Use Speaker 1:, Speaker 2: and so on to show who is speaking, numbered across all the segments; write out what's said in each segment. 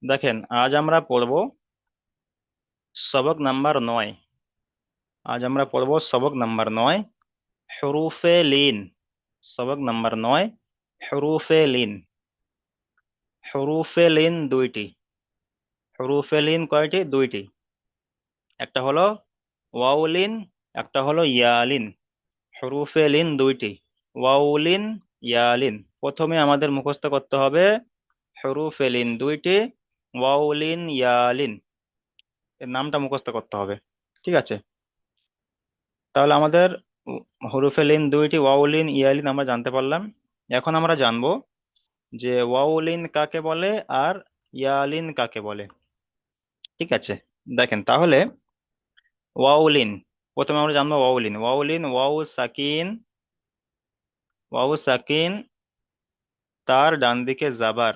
Speaker 1: দেখেন, আজ আমরা পড়ব সবক নাম্বার 9। আজ আমরা পড়ব সবক নাম্বার 9, হরুফে লিন। সবক নাম্বার 9, হরুফে লিন। হরুফে লিন দুইটি। হরুফে লিন কয়টি? দুইটি। একটা হলো ওয়াউলিন, একটা হলো ইয়ালিন। হরুফে লিন দুইটি, ওয়াউলিন, ইয়ালিন। প্রথমে আমাদের মুখস্থ করতে হবে হরুফে লিন দুইটি, ওয়াউলিন, ইয়ালিন। এর নামটা মুখস্থ করতে হবে। ঠিক আছে? তাহলে আমাদের হরুফে লিন দুইটি, ওয়াউলিন, ইয়ালিন আমরা জানতে পারলাম। এখন আমরা জানবো যে ওয়াউলিন কাকে বলে আর ইয়ালিন কাকে বলে। ঠিক আছে, দেখেন তাহলে ওয়াউলিন। প্রথমে আমরা জানবো ওয়াউলিন। ওয়াউলিন, ওয়াউ সাকিন। ওয়াউ সাকিন, তার ডান দিকে জাবার।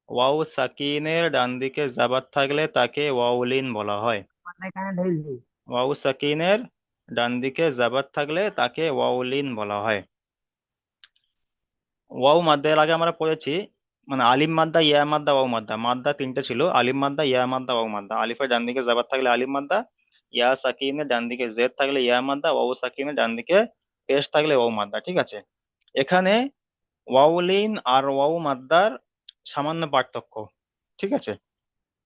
Speaker 1: ওয়াউ সাকিনের ডান দিকে জাবার থাকলে তাকে ওয়াউলিন বলা হয়। ওয়াউ সাকিনের ডান দিকে জাবার থাকলে তাকে ওয়াউলিন বলা হয়। ওয়াও মাদ্দা এর আগে আমরা পড়েছি, মানে আলিম মাদ্দা, ইয়া মাদ্দা, ওয়াও মাদ্দা। মাদ্দা তিনটে ছিল, আলিম মাদ্দা, ইয়া মাদ্দা, ওয়াও মাদ্দা। আলিফের ডান দিকে জাবার থাকলে আলিম মাদ্দা, ইয়া সাকিনের ডান দিকে জেদ থাকলে ইয়া মাদ্দা, ওয়াও সাকিনের ডান দিকে পেশ থাকলে ওয়াও মাদ্দা। ঠিক আছে? এখানে ওয়াউলিন আর ওয়াও মাদ্দার সামান্য পার্থক্য। ঠিক আছে?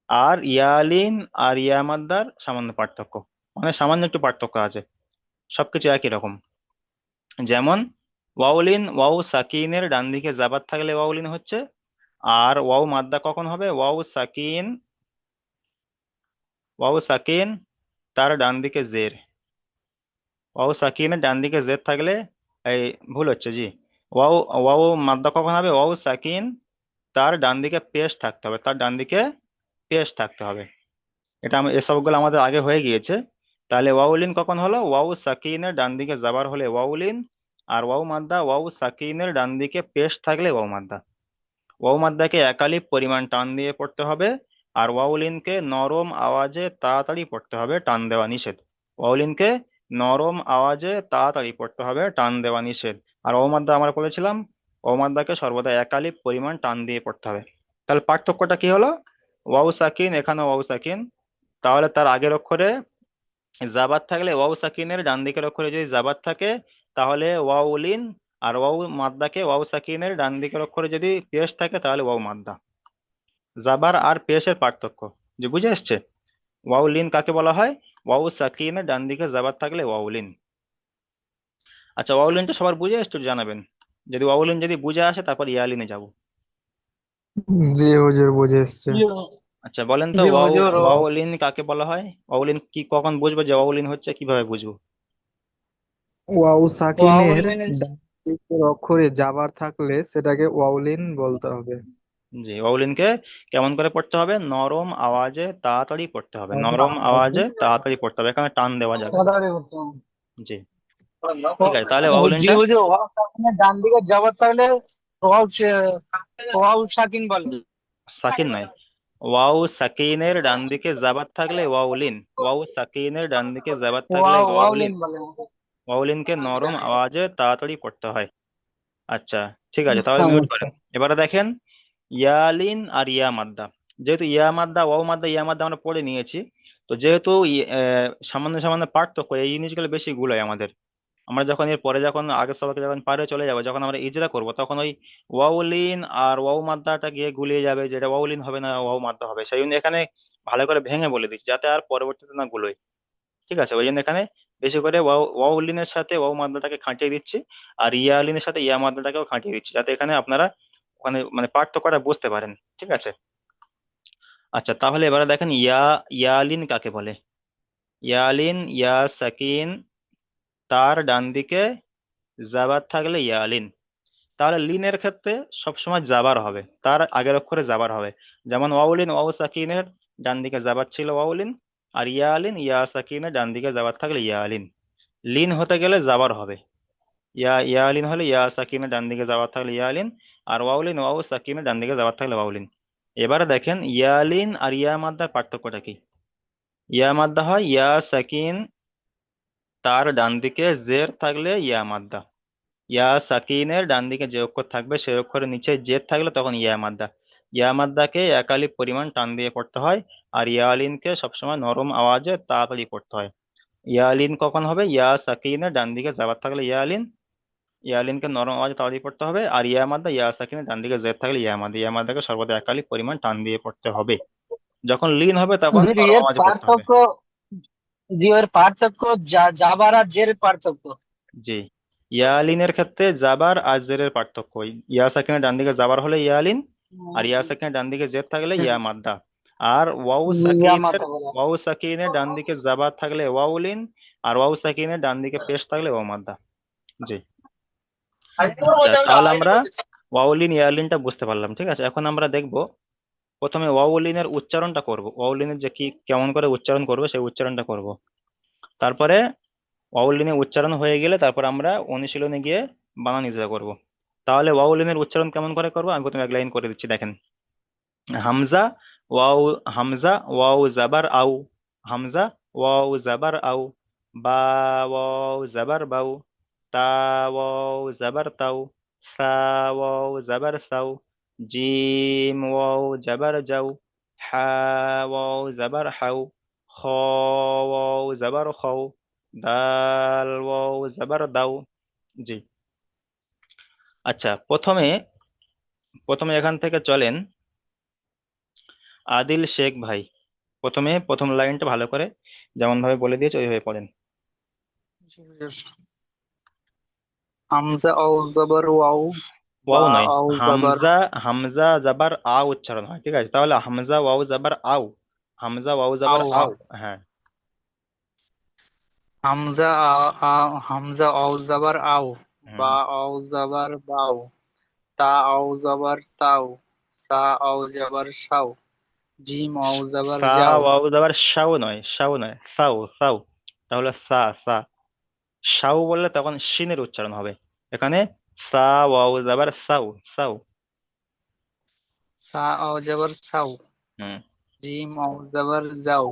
Speaker 1: আর ইয়ালিন আর ইয়া মাদ্দার সামান্য পার্থক্য, মানে সামান্য একটু পার্থক্য আছে, সবকিছু একই রকম। যেমন ওয়াউলিন, ওয়াও সাকিনের ডান দিকে জাবার থাকলে ওয়াউলিন হচ্ছে। আর ওয়াও মাদ্দা কখন হবে? ওয়াও সাকিন, ওয়াও সাকিন তার ডান দিকে জের। ওয়াও সাকিনের ডান দিকে জের থাকলে, এই ভুল হচ্ছে জি, ওয়াও ওয়াও মাদ্দা কখন হবে? ওয়াও সাকিন তার ডান দিকে পেশ থাকতে হবে, তার ডান দিকে পেশ থাকতে হবে। এটা এসবগুলো আমাদের আগে হয়ে গিয়েছে। তাহলে ওয়াউলিন কখন হলো? ওয়াও সাকিনের ডান দিকে যাবার হলে ওয়াউলিন। আর ওয়াও মাদ্দা, ওয়াও সাকিনের ডান দিকে পেশ থাকলে ওয়াও মাদ্দা। ওয়াও মাদ্দাকে একালিপ পরিমাণ টান দিয়ে পড়তে হবে। আর ওয়াউলিনকে নরম আওয়াজে তাড়াতাড়ি পড়তে হবে, টান দেওয়া নিষেধ। ওয়াউলিনকে নরম আওয়াজে তাড়াতাড়ি পড়তে হবে, টান দেওয়া নিষেধ। আর ওয়াও মাদ্দা আমরা বলেছিলাম, ওয়াও মাদ্দাকে সর্বদা একালিপ পরিমাণ টান দিয়ে পড়তে হবে। তাহলে পার্থক্যটা কি হলো? ওয়াও সাকিন, এখানে ওয়াও সাকিন, তাহলে তার আগের অক্ষরে জাবাত থাকলে, ওয়াও সাকিনের ডান দিকের অক্ষরে যদি জাবাত থাকে তাহলে ওয়াউলিন। আর ওয়াও মাদ্দাকে, ওয়াও সাকিনের ডান দিকের অক্ষরে যদি পেশ থাকে তাহলে ওয়াও মাদ্দা। জাবার আর পেশের পার্থক্য যে বুঝে এসছে? ওয়াউলিন কাকে বলা হয়? ওয়াও সাকিনের ডান দিকে জাবাত থাকলে ওয়াউলিন। আচ্ছা, ওয়াউলিনটা সবার বুঝে এসছে? একটু জানাবেন। যদি ওয়াউলিন যদি বুঝে আসে তারপর ইয়ালিনে যাব।
Speaker 2: জি হুজুর, বুঝে এসছে।
Speaker 1: আচ্ছা বলেন তো,
Speaker 3: জি
Speaker 1: ওয়াও
Speaker 3: হুজুর
Speaker 1: ওয়াউলিন কাকে বলা হয়? ওয়াউলিন কি কখন বুঝবো যে ওয়াউলিন হচ্ছে, কিভাবে বুঝবো?
Speaker 2: ওয়াও সাকিনের
Speaker 3: ওয়াউলিন
Speaker 2: ডান দিকের অক্ষরে জাবার থাকলে সেটাকে ওয়াউলিন বলতে হবে।
Speaker 1: জি, ওয়াউলিনকে কেমন করে পড়তে হবে? নরম আওয়াজে তাড়াতাড়ি পড়তে হবে, নরম আওয়াজে তাড়াতাড়ি পড়তে হবে, এখানে টান দেওয়া যাবে না।
Speaker 3: তাড়াতাড়ি করতে হবে।
Speaker 1: জি, ঠিক আছে, তাহলে
Speaker 3: জি
Speaker 1: ওয়াউলিনটা
Speaker 3: হুজুর, ওয়াও সাকিনের ডান দিকে যাবার তাহলে ওয়াও সাকিন বলে।
Speaker 1: সাকিন নয়, ওয়াও সাকিনের ডান দিকে জাবাত থাকলে ওয়াউলিন। ওয়াও সাকিনের ডান দিকে জাবাত থাকলে ওয়াউলিন।
Speaker 3: ওয়াউলিন বলে।
Speaker 1: ওয়াউলিনকে নরম আওয়াজে তাড়াতাড়ি পড়তে হয়। আচ্ছা, ঠিক আছে, তাহলে মিউট
Speaker 3: আচ্ছা।
Speaker 1: করেন। এবারে দেখেন ইয়ালিন আর ইয়া মাদ্দা। যেহেতু ইয়া মাদ্দা, ওয়াও মাদ্দা, ইয়া মাদ্দা আমরা পড়ে নিয়েছি, তো যেহেতু সামান্য সামান্য পার্থক্য, এই জিনিসগুলো বেশি গুলোয় আমাদের। আমরা যখন এর পরে, যখন আগের সবাইকে যখন পারে চলে যাবো, যখন আমরা ইজরা করব, তখন ওই ওয়াউলিন আর ওয়াও মাদ্দাটা গিয়ে গুলিয়ে যাবে, যেটা ওয়াউলিন হবে না ওয়াও মাদ্দা হবে। সেই জন্য এখানে ভালো করে ভেঙে বলে দিচ্ছি যাতে আর পরবর্তীতে না গুলোয়। ঠিক আছে? ওই জন্য এখানে বেশি করে ওয়াউলিনের সাথে ওয়াও মাদ্দাটাকে খাটিয়ে দিচ্ছি, আর ইয়ালিনের সাথে ইয়া মাদ্দাটাকেও খাটিয়ে দিচ্ছি, যাতে এখানে আপনারা ওখানে মানে পার্থক্যটা বুঝতে পারেন। ঠিক আছে? আচ্ছা, তাহলে এবারে দেখেন ইয়ালিন কাকে বলে। ইয়ালিন, ইয়া সাকিন তার ডান দিকে জাবার থাকলে ইয়ালিন। তাহলে লিনের ক্ষেত্রে সবসময় জাবার হবে, তার আগের অক্ষরে জাবার হবে। যেমন ওয়াউলিন, ওয়াউ সাকিনের ডান দিকে জাবার ছিল ওয়াউলিন। আর ইয়ালিন, ইয়া সাকিনের ডান দিকে জাবার থাকলে ইয়ালিন। লিন হতে গেলে জাবার হবে। ইয়ালিন হলে ইয়া সাকিনের ডান দিকে জাবার থাকলে ইয়ালিন। আর ওয়াউলিন, ওয়াউ সাকিনের ডান দিকে জাবার থাকলে ওয়াউলিন। এবারে দেখেন ইয়ালিন আর ইয়া মাদ্দার পার্থক্যটা কি। ইয়া মাদ্দা হয় ইয়া সাকিন, তার ডান দিকে জের থাকলে ইয়া মাদ্দা। ইয়া সাকিনের ডান দিকে যে অক্ষর থাকবে সেই অক্ষরের নিচে জেদ থাকলে তখন ইয়া মাদ্দা। ইয়া মাদ্দাকে একালিপ পরিমাণ টান দিয়ে পড়তে হয়, আর ইয়ালিনকে সবসময় নরম আওয়াজে তাড়াতাড়ি পড়তে হয়। ইয়ালিন কখন হবে? ইয়া সাকিনের ডান দিকে জাবার থাকলে ইয়ালিন, ইয়ালিনকে নরম আওয়াজে তাড়াতাড়ি পড়তে হবে। আর ইয়া মাদ্দা ইয়া সাকিনের ডান দিকে জের থাকলে ইয়া মাদ্দাকে সর্বদা একালিপ পরিমাণ টান দিয়ে পড়তে হবে। যখন লিন হবে তখন
Speaker 3: জি
Speaker 1: নরম
Speaker 3: এর
Speaker 1: আওয়াজে পড়তে হবে।
Speaker 3: পার্থক্য, জি এর পার্থক্য জাবার আর জের পার্থক্য।
Speaker 1: জি, ইয়ালিনের ক্ষেত্রে জাবার আর জেরের পার্থক্য, ইয়া সাকিনের ডান দিকে জাবার হলে ইয়ালিন, আর ইয়া সাকিনের ডান দিকে জের থাকলে ইয়া মাদ্দা। আর
Speaker 3: ইয়া মাথা বলা।
Speaker 1: ওয়াও সাকিনের ডান দিকে জাবার থাকলে ওয়াউলিন, আর ওয়াও সাকিনের ডান দিকে পেশ থাকলে ওয়াও মাদ্দা। জি। আচ্ছা, তাহলে আমরা ওয়াউলিন ইয়ালিনটা বুঝতে পারলাম। ঠিক আছে, এখন আমরা দেখব প্রথমে ওয়াউলিনের উচ্চারণটা করব, ওয়াউলিনের যে কি কেমন করে উচ্চারণ করবো সেই উচ্চারণটা করব। তারপরে ওয়াউলিনের উচ্চারণ হয়ে গেলে তারপর আমরা অনুশীলনে গিয়ে বানান ইজরা করব। তাহলে ওয়াউলিনের উচ্চারণ কেমন করে করবো আমি প্রথমে এক লাইন করে দিচ্ছি, দেখেন। হামজা ওয়াও, হামজা ওয়াও জাবার আউ, হামজা ওয়াও জাবার আউ, বা ওয়াও জাবার বাউ, তা ওয়াও জাবার তাউ, সা ওয়াও জাবার সাউ, জিম ওয়াও জাবার যাও, হা ওয়াও জাবার হাউ, খ ওয়াও জাবার খাও, দাল ওয়াও জাবার দাও। জি। আচ্ছা, প্রথমে প্রথমে এখান থেকে চলেন আদিল শেখ ভাই, প্রথমে প্রথম লাইনটা ভালো করে যেমন ভাবে বলে দিয়েছে ওইভাবে পড়েন।
Speaker 2: হামজা আও জবর ওয়াও,
Speaker 1: ওয়াও
Speaker 2: বা
Speaker 1: নয়,
Speaker 2: আও জবর,
Speaker 1: হামজা, হামজা জাবার আ উচ্চারণ হয়। ঠিক আছে, তাহলে হামজা ওয়াও জাবার আও, হামজা ওয়াও জাবার
Speaker 2: আও
Speaker 1: আও।
Speaker 2: আও।
Speaker 1: হ্যাঁ।
Speaker 2: হামজা আও জবর আও,
Speaker 1: হুম।
Speaker 2: বা আও জবর বাও, তা আও জবর তাও, সা আও জবর সাও, জিম আও জবর
Speaker 1: সা
Speaker 2: যাও।
Speaker 1: ওয়াও জাবার শাও নয়, শাও নয়, সাও সাও। তাহলে সা সা, শাও বললে তখন শিনের উচ্চারণ হবে। এখানে সা ওয়াও জাবার সাও, সাও।
Speaker 2: সা আও জবর সাও,
Speaker 1: হুম।
Speaker 2: জিম আও জবর যাও,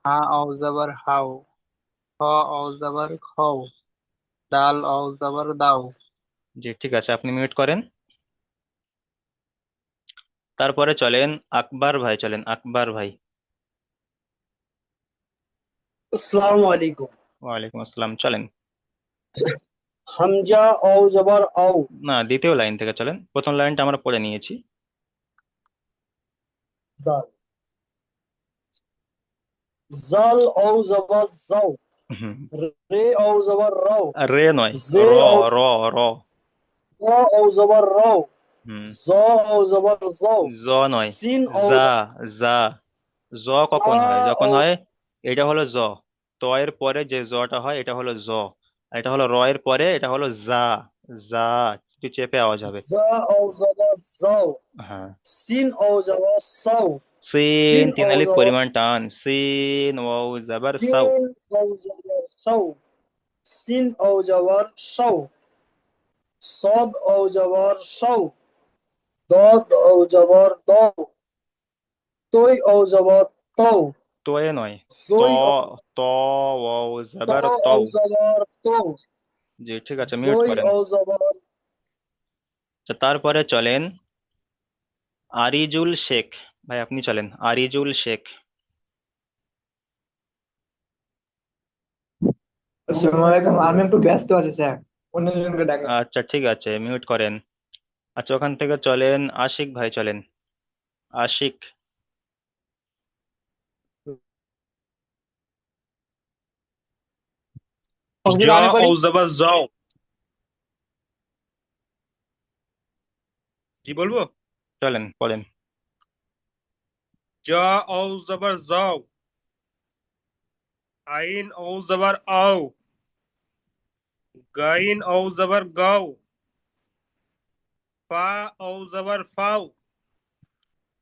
Speaker 2: হা আও জবর হাও, খ আও জবর খাও, দাল আও জবর দাও।
Speaker 1: জি, ঠিক আছে, আপনি মিউট করেন। তারপরে চলেন আকবর ভাই, চলেন আকবর ভাই।
Speaker 4: আসসালামু আলাইকুম।
Speaker 1: ওয়ালাইকুম আসসালাম, চলেন।
Speaker 4: হামজা ও জবর আও,
Speaker 1: না, দ্বিতীয় লাইন থেকে চলেন, প্রথম লাইনটা আমরা পড়ে নিয়েছি।
Speaker 4: জাল, জাল ও জবর জাও,
Speaker 1: হুম।
Speaker 4: রে ও জবর রাও,
Speaker 1: রে নয়,
Speaker 4: জে
Speaker 1: র,
Speaker 4: ও
Speaker 1: র, র।
Speaker 4: র ও জবর রাও,
Speaker 1: হুম।
Speaker 4: জ ও জবর জাও,
Speaker 1: জ নয়,
Speaker 4: সিন ও
Speaker 1: যা, যা। জ কখন
Speaker 4: জা
Speaker 1: হয়?
Speaker 4: ও
Speaker 1: যখন হয়, এটা হলো জ, ত এর পরে যে জটা হয় এটা হলো জ, আর এটা হলো র এর পরে এটা হলো যা, যা। একটু চেপে আওয়াজ হবে।
Speaker 4: জা ও জবর জাও,
Speaker 1: হ্যাঁ।
Speaker 4: সিন ও জবর সাও,
Speaker 1: সিন
Speaker 4: সিন
Speaker 1: তিন
Speaker 4: ও
Speaker 1: আলিফ
Speaker 4: জবর
Speaker 1: পরিমাণ টান, সিন ওয়াও জাবার সাউ।
Speaker 4: সিন ও জবর সাও, সিন ও জবর সাও, صاد أو جبر شو، ضاد أو جبر ضو، توي أو جبر طو،
Speaker 1: তো এ নয়, ত,
Speaker 4: زوي أو
Speaker 1: ত ওয়াও
Speaker 4: طا
Speaker 1: জাবার
Speaker 4: أو
Speaker 1: তৌ।
Speaker 4: جبر تو،
Speaker 1: জি, ঠিক আছে, মিউট
Speaker 4: زوي
Speaker 1: করেন।
Speaker 4: أو جبر
Speaker 1: আচ্ছা, তারপরে চলেন আরিজুল শেখ ভাই, আপনি চলেন আরিজুল শেখ।
Speaker 5: আসসালামু আলাইকুম, আমি একটু ব্যস্ত আছি স্যার, অন্যজনকে ডাকেন।
Speaker 1: আচ্ছা, ঠিক আছে, মিউট করেন। আচ্ছা, ওখান থেকে চলেন আশিক ভাই, চলেন আশিক।
Speaker 3: হুজুর
Speaker 6: জ
Speaker 3: আমি
Speaker 6: ও
Speaker 3: বলি।
Speaker 6: জবর জও, কি বলবো?
Speaker 1: চলেন পড়েন।
Speaker 6: জ ও জবর জও, আইন ও জবর আও, গাইন ও জবর গাও, ফা ও জবর ফাও,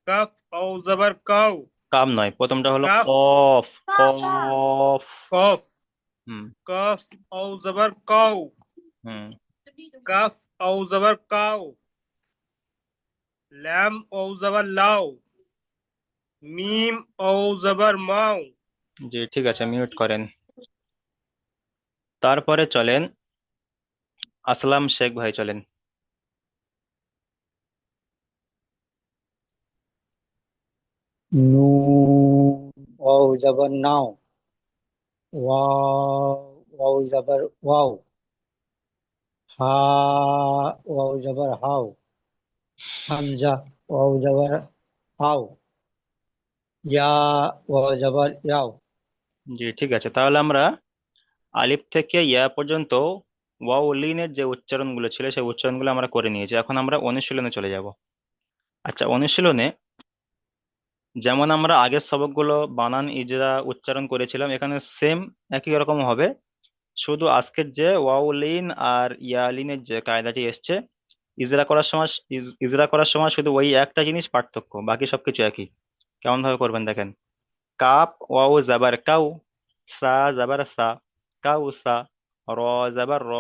Speaker 6: কাফ ও জবর কাও,
Speaker 1: কাম নয়, প্রথমটা হলো
Speaker 6: কাফ
Speaker 1: কফ, কফ।
Speaker 6: কফ,
Speaker 1: হুম।
Speaker 6: কাফ ও জবর কাও,
Speaker 1: হুম।
Speaker 6: কাফ ও জবর কাও, লাম ও জবর লাও, মিম ও জবর মাও।
Speaker 1: জি, ঠিক আছে, মিউট করেন। তারপরে চলেন আসলাম শেখ ভাই, চলেন।
Speaker 3: নুন ওয়াও জবর নাও, ওয়াও ওয়াও জবর ওয়াও, হা ওয়াও জবর হাও, হামজা ওয়াও জবর হাও, ইয়া ওয়াও জবর ইয়াও।
Speaker 1: জি ঠিক আছে, তাহলে আমরা আলিফ থেকে ইয়া পর্যন্ত ওয়াও লিনের যে উচ্চারণগুলো ছিল সেই উচ্চারণগুলো আমরা করে নিয়েছি। এখন আমরা অনুশীলনে চলে যাব। আচ্ছা, অনুশীলনে যেমন আমরা আগের সবকগুলো বানান ইজরা উচ্চারণ করেছিলাম, এখানে সেম একই রকম হবে। শুধু আজকের যে ওয়াও লিন আর ইয়া লিনের যে কায়দাটি এসছে, ইজরা করার সময় শুধু ওই একটা জিনিস পার্থক্য, বাকি সবকিছু একই। কেমন ভাবে করবেন দেখেন। কাপ ওয়াও জাবার কাউ, সা জাবার সা, কাউ সা, র জাবার র,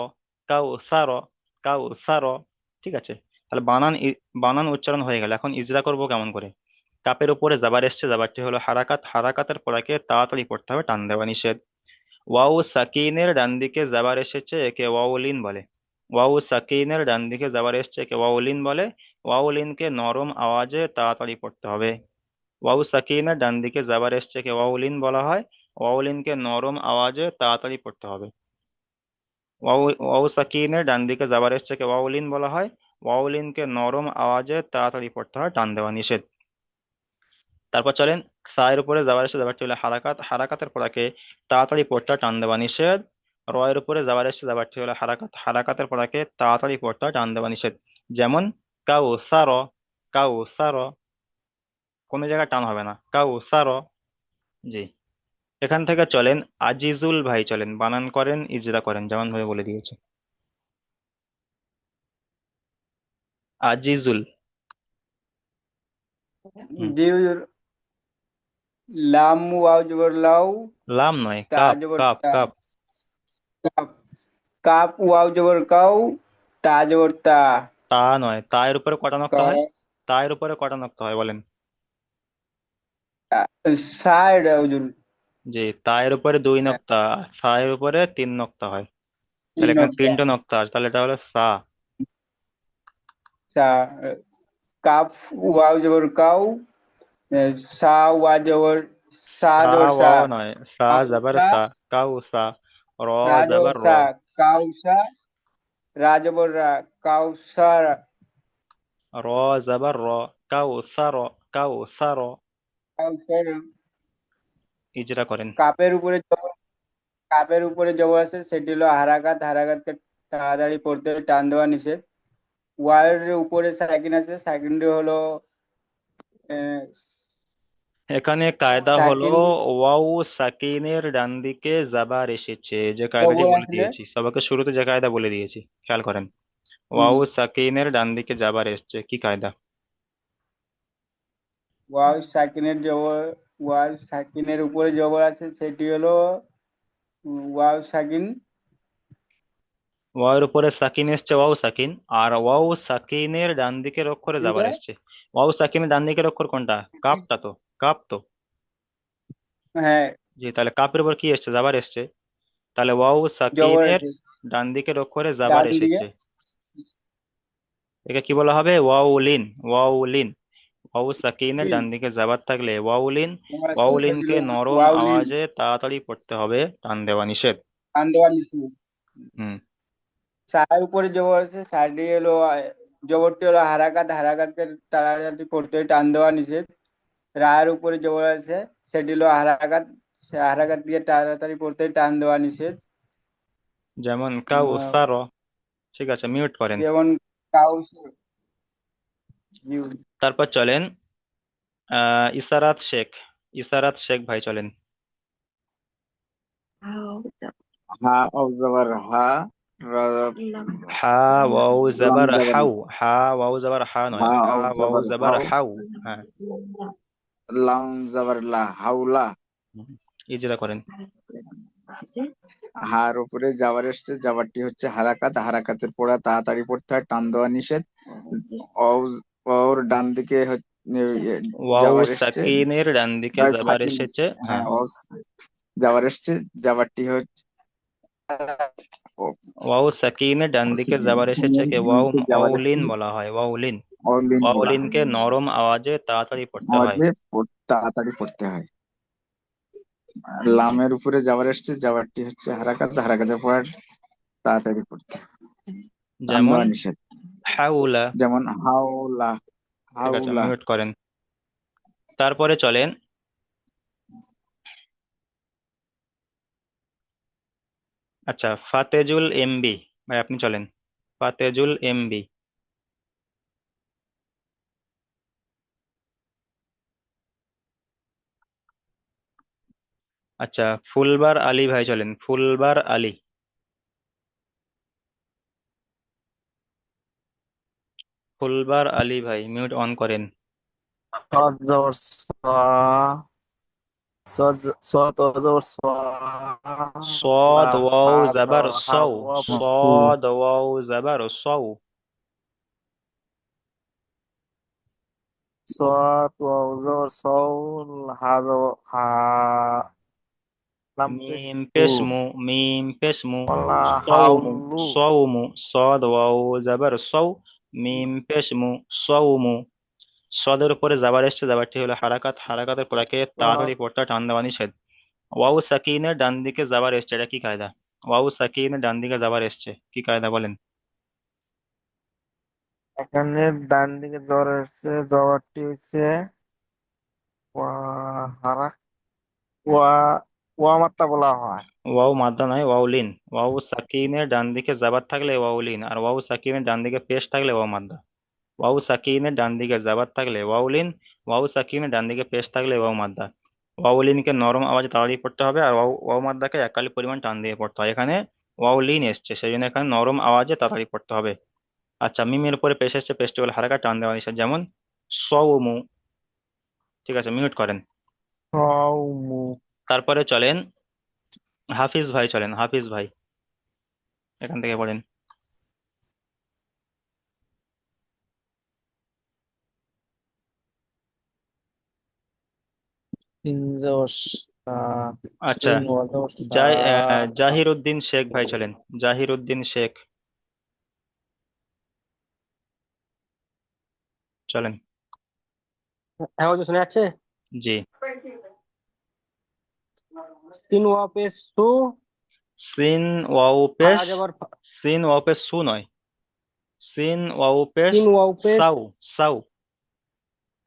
Speaker 1: কাউ সা র, কাউ সা র। ঠিক আছে, তাহলে বানান উচ্চারণ হয়ে গেল। এখন ইজরা করব কেমন করে। কাপের উপরে জাবার এসছে, জাবারটি হলো হারাকাত, হারাকাতের পড়াকে তাড়াতাড়ি পড়তে হবে, টান দেওয়া নিষেধ। ওয়াও সাকিনের ডান দিকে জাবার এসেছে, একে ওয়াউলিন বলে। ওয়াও সাকিনের ডান দিকে জাবার এসছে, একে ওয়াউলিন বলে। ওয়াউলিনকে নরম আওয়াজে তাড়াতাড়ি পড়তে হবে। ওয়াও সাকিনের ডান দিকে জাবার এসছে, একে ওয়াউলিন বলা হয়। ওয়াউলিনকে নরম আওয়াজে তাড়াতাড়ি পড়তে হবে। ওয়াও ওয়াও সাকিনের ডান দিকে জাবার এসছে, একে ওয়াউলিন বলা হয়। ওয়াউলিনকে নরম আওয়াজে তাড়াতাড়ি পড়তে হয়, টান দেওয়া নিষেধ। তারপর চলেন, সায়ের উপরে জাবার এসে জাবারটি হলো হারাকাত, হারাকাতের পড়াকে তাড়াতাড়ি পড়তে হয়, টান দেওয়া নিষেধ। রয়ের উপরে জাবার এসে জাবারটি হলো হারাকাত, হারাকাতের পড়াকে তাড়াতাড়ি পড়তে হয়, টান দেওয়া নিষেধ। যেমন কাউ সার, কাউ সার, কোনো জায়গায় টান হবে না, কাউ সার। জি, এখান থেকে চলেন আজিজুল ভাই, চলেন বানান করেন ইজরা করেন যেমন ভাবে বলে দিয়েছে। আজিজুল। হুম।
Speaker 7: জি হুজুর। লাম ওয়াও জবর লাউ,
Speaker 1: লাম নয়,
Speaker 7: তা
Speaker 1: কাপ
Speaker 7: জবর
Speaker 1: কাপ
Speaker 7: তা,
Speaker 1: কাপ।
Speaker 7: কাপ, কাপ ওয়াও জবর কাউ, তা জবর তা,
Speaker 1: তা নয়, তা এর উপরে কটা নক্তা হয়?
Speaker 7: কা-
Speaker 1: তা এর উপরে কটা নক্তা হয় বলেন।
Speaker 7: সাইড হুজুর,
Speaker 1: জি, তা এর উপরে দুই নক্তা, সা এর উপরে তিন নক্তা হয়।
Speaker 7: তিন
Speaker 1: তাহলে এখানে
Speaker 7: নকশা,
Speaker 1: তিনটে নক্তা আছে, তাহলে এটা হলো সা।
Speaker 7: সা, কাপ ওয়াও জবর কাউ, সা ওয়া জবর সা
Speaker 1: সা
Speaker 7: জবর সা,
Speaker 1: ওয়াও নয়, সা
Speaker 7: কাউ
Speaker 1: জাবার
Speaker 7: সা,
Speaker 1: সা, কাউ সা, র
Speaker 7: সা জবর
Speaker 1: জাবার র,
Speaker 7: সা, কাউ সা, রা জবর রা, কাউ সা,
Speaker 1: র জাবার র, কাউ সা র, কাউ সা র।
Speaker 7: কাউ সা।
Speaker 1: ইজরা করেন।
Speaker 7: কাপের উপরে কাপের উপরে জবর আছে, সেটি হলো হারাকাত, হারাকাতকে তাড়াতাড়ি পড়তে হবে, টান দেওয়া নিষেধ। ওয়ার উপরে সাকিন আছে, সাকিনটি হলো আহ,
Speaker 1: এখানে কায়দা হলো
Speaker 7: সাকিন
Speaker 1: ওয়াও সাকিনের ডান দিকে জাবার এসেছে, যে কায়দাটি
Speaker 7: জবর
Speaker 1: বলে
Speaker 7: আসলে।
Speaker 1: দিয়েছি সবাইকে শুরুতে, যে কায়দা বলে দিয়েছি খেয়াল করেন।
Speaker 7: হুম,
Speaker 1: ওয়াও সাকিনের ডান দিকে জাবার এসছে, কি কায়দা?
Speaker 7: ওয়াও সাকিনের জবর, ওয়াও সাকিনের উপরে জবর আছে, সেটি হলো ওয়াও সাকিন।
Speaker 1: ওয়াও এর উপরে সাকিন এসছে, ওয়াও সাকিন। আর ওয়াও সাকিনের ডান দিকের অক্ষরে জাবার এসছে। ওয়াও সাকিনের ডান দিকের অক্ষর কোনটা? কাপটা তো, কাপ তো।
Speaker 7: হ্যাঁ,
Speaker 1: জি, তাহলে কাপের উপর কি এসছে? জাবার এসছে। তাহলে ওয়াও
Speaker 7: জবর
Speaker 1: সাকিনের
Speaker 7: আছে
Speaker 1: ডান দিকের অক্ষরে জাবার
Speaker 7: ডান দিকে।
Speaker 1: এসেছে, একে কি বলা হবে? ওয়াউলিন, ওয়াউলিন। ওয়াও সাকিনের
Speaker 7: লিন,
Speaker 1: ডান দিকে জাবার থাকলে ওয়াউলিন।
Speaker 7: জবর আছে, সেটি
Speaker 1: ওয়াউলিনকে
Speaker 7: হলো
Speaker 1: নরম
Speaker 7: ওয়াও লিন,
Speaker 1: আওয়াজে তাড়াতাড়ি পড়তে হবে, টান দেওয়া নিষেধ।
Speaker 7: টান দেওয়া নিষেধ।
Speaker 1: হুম।
Speaker 7: সার উপরে জবর আছে, সারটি হলো জবরটি হলো হারাকাত, হারাকাতকে তাড়াতাড়ি পড়তে হবে, টান দেওয়া নিষেধ। রায়ের উপরে জবর আছে, সেটি হলো হারাকাত, সে হারাকাত দিয়ে তাড়াতাড়ি পড়তে হয়, টান দেওয়া নিষেধ।
Speaker 1: যেমন কাউ সার। ঠিক আছে, মিউট করেন।
Speaker 7: যেমন কাউ।
Speaker 1: তারপর চলেন ইসারাত শেখ, ইসারাত শেখ ভাই চলেন।
Speaker 8: হা অফ জবর হা,
Speaker 1: হা ওয়াও
Speaker 8: লাম
Speaker 1: জাবার
Speaker 8: জবর
Speaker 1: হাউ, হা ওয়াও জাবার হা নয়,
Speaker 8: হা
Speaker 1: হা
Speaker 8: অফ
Speaker 1: ওয়াও
Speaker 8: জবর
Speaker 1: জাবার
Speaker 8: হাউ,
Speaker 1: হাউ। হ্যাঁ।
Speaker 8: লাম জবর লা, হাউলা।
Speaker 1: হুম, ইজরা করেন।
Speaker 8: হার উপরে জাবার এসছে, জাবারটি হচ্ছে হারাকাত, হারাকাতের পড়া তাড়াতাড়ি পড়তে হয়, টান দেওয়া নিষেধ। ওর ডান দিকে
Speaker 1: ওয়াও
Speaker 8: জাবার এসছে,
Speaker 1: সাকিনের ডান দিকে জাবার
Speaker 8: সাকিন।
Speaker 1: এসেছে।
Speaker 8: হ্যাঁ,
Speaker 1: হ্যাঁ।
Speaker 8: জাবার এসছে, জাবারটি হচ্ছে
Speaker 1: ওয়াও সাকিনের ডান দিকে জাবার এসেছে, কে ওয়াও
Speaker 8: জাবার এসছে,
Speaker 1: ওয়াউলিন বলা হয়, ওয়াউলিন।
Speaker 8: অলিন বলা হয়,
Speaker 1: ওয়াউলিনকে নরম আওয়াজে তাড়াতাড়ি পড়তে হয়।
Speaker 8: আওয়াজে তাড়াতাড়ি পড়তে হয়। আর লামের উপরে জাবার এসছে, জাবারটি হচ্ছে হারাকাত, হারাকাতের পর তাড়াতাড়ি পড়তে হয়, টান
Speaker 1: যেমন
Speaker 8: দেওয়া নিষেধ।
Speaker 1: হাউলা।
Speaker 8: যেমন হাওলা,
Speaker 1: ঠিক আছে,
Speaker 8: হাউলা।
Speaker 1: মিউট করেন। তারপরে চলেন আচ্ছা ফাতেজুল এমবি। ভাই আপনি চলেন, ফাতেজুল এমবি। আচ্ছা ফুলবার আলী ভাই চলেন, ফুলবার আলী। ফুলবার আলী ভাই মিউট অন করেন।
Speaker 2: صاد زبر صا صاد زبر صا
Speaker 1: صاد واو
Speaker 2: ها
Speaker 1: زبر
Speaker 2: زبر ها
Speaker 1: صو،
Speaker 2: مفعول.
Speaker 1: صاد واو زبر صو.
Speaker 2: صاد واو زبر صو ها زبر ها لم
Speaker 1: মিম
Speaker 2: تشكو
Speaker 1: পেশমু, মিম পেশমু।
Speaker 2: ولا
Speaker 1: সৌমু,
Speaker 2: حول.
Speaker 1: সৌমু। صاد واو زبر صو، মিম পেশমু সৌমু। সদের উপরে জাবার এসছে, জাবারটি হলো হারাকাত, হারাকাতের পরাকে
Speaker 2: صاد
Speaker 1: তাড়াতাড়ি পড়তে হয়, টান দেওয়া নিষেধ। ওয়াও সাকিনের ডান দিকে জাবার এসছে, এটা কি কায়দা? ওয়াও সাকিনের ডান দিকে জাবার এসছে, কি কায়দা বলেন?
Speaker 2: এখানে ডান দিকে জ্বর আসছে, জ্বরটি হচ্ছে ওয়া হারা ওয়া ওয়া মাত্রা বলা হয়।
Speaker 1: ওয়াও মাদ্দা নয়, ওয়াও লিন। ওয়াও সাকিনের ডান দিকে জাবার থাকলে ওয়াও লিন, আর ওয়াও সাকিনের ডান দিকে পেশ থাকলে ওয়াও মাদ্দা। ওয়াও সাকিনের ডান দিকে জাবার থাকলে ওয়াও লিন, ওয়াও সাকিনের ডান দিকে পেশ থাকলে ওয়াও মাদ্দা। ওয়াও লিনকে নরম আওয়াজে তাড়াতাড়ি পড়তে হবে, আর ওয়াও ওয়াও মাদ্দাকে এককালি পরিমাণ টান দিয়ে পড়তে হয়। এখানে ওয়াও লিন এসছে, সেই জন্য এখানে নরম আওয়াজে তাড়াতাড়ি পড়তে হবে। আচ্ছা মিমের উপরে পেশ এসছে, পেশটি হলো হারাকা, টান দেওয়া নিষেধ। যেমন সওমু। ঠিক আছে, মিউট করেন।
Speaker 2: সাওমু
Speaker 1: তারপরে চলেন হাফিজ ভাই, চলেন হাফিজ ভাই, এখান থেকে পড়েন।
Speaker 2: সিন জবর সা
Speaker 1: আচ্ছা
Speaker 2: সিন ওয়া জবর সা
Speaker 1: জাহির উদ্দিন শেখ ভাই চলেন, জাহির উদ্দিন শেখ চলেন।
Speaker 3: হ্যাঁ হুজুর, শোনা যাচ্ছে?
Speaker 1: জি।
Speaker 3: তিন ওয়া পেশ সু,
Speaker 1: সিন ওয়াও
Speaker 3: হা
Speaker 1: পেশ,
Speaker 3: যাবার
Speaker 1: সিন ওয়াও পেশ সু নয়, সিন ওয়াও পেশ
Speaker 3: তিন ওয়াও পেশ,
Speaker 1: সাউ, সাউ।